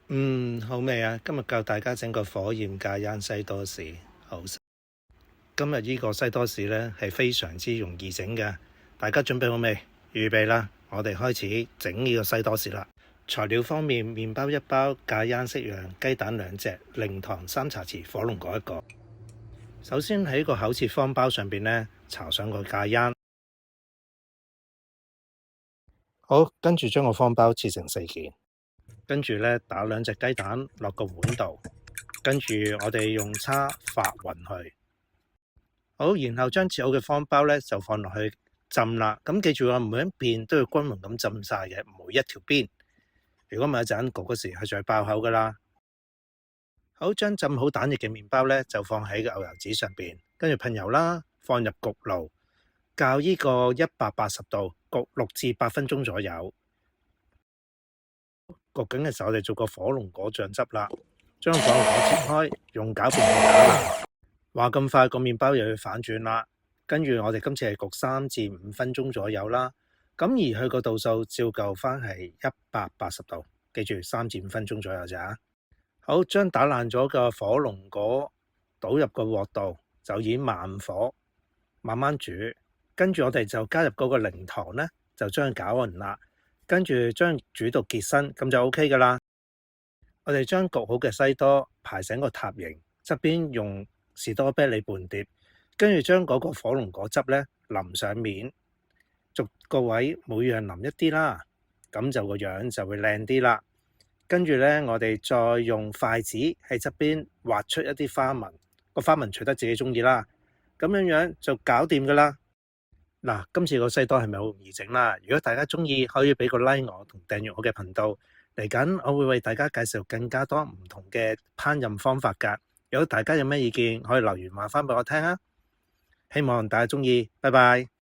好味啊！今日教大家整個火焰咖椰西多士，好食。今日呢個西多士呢係非常之容易整嘅，大家準備好未？預備啦！我哋開始整呢個西多士啦。材料方面，麵包1包，咖椰適量，雞蛋2隻，零糖3茶匙，火龍果1個。首先喺個厚切方包上邊呢，搽上個咖椰。好，跟住將個方包切成4件。跟住呢，打2隻雞蛋落個碗度，跟住我哋用叉發勻佢。好，然後將切好嘅方包呢就放落去浸啦。咁記住啊，每一邊都要均勻咁浸晒嘅，唔好一條邊。如果唔係一陣焗嗰時係最爆口噶啦。好，將浸好蛋液嘅麵包呢就放喺個牛油紙上邊，跟住噴油啦，放入焗爐，較呢個180度焗6至8分鐘左右。焗緊嘅時候，我哋做個火龍果醬汁啦，將火龍果切開，用攪拌器打爛。話咁快個麵包又要反轉啦，跟住我哋今次係焗3至5分鐘左右啦。咁而佢個度數照舊翻係180度，記住3至5分鐘左右咋。好，將打爛咗個火龍果倒入個鑊度，就以慢火慢慢煮。跟住我哋就加入嗰個零糖呢，就將佢攪勻啦。跟住將煮到結身，咁就 OK 噶啦。我哋將焗好嘅西多排成個塔形，側邊用士多啤梨半碟，跟住將嗰個火龍果汁呢淋上面，逐個位每樣淋一啲啦，咁就個樣就會靚啲啦。跟住呢，我哋再用筷子喺側邊畫出一啲花紋，個花紋隨得自己中意啦。咁樣樣就搞掂噶啦。嗱，今次個西多係咪好容易整啦？如果大家中意，可以俾個 like 我同訂閱我嘅頻道。嚟緊我會為大家介紹更加多唔同嘅烹飪方法㗎。如果大家有咩意見，可以留言話翻俾我聽啊。希望大家中意，拜拜。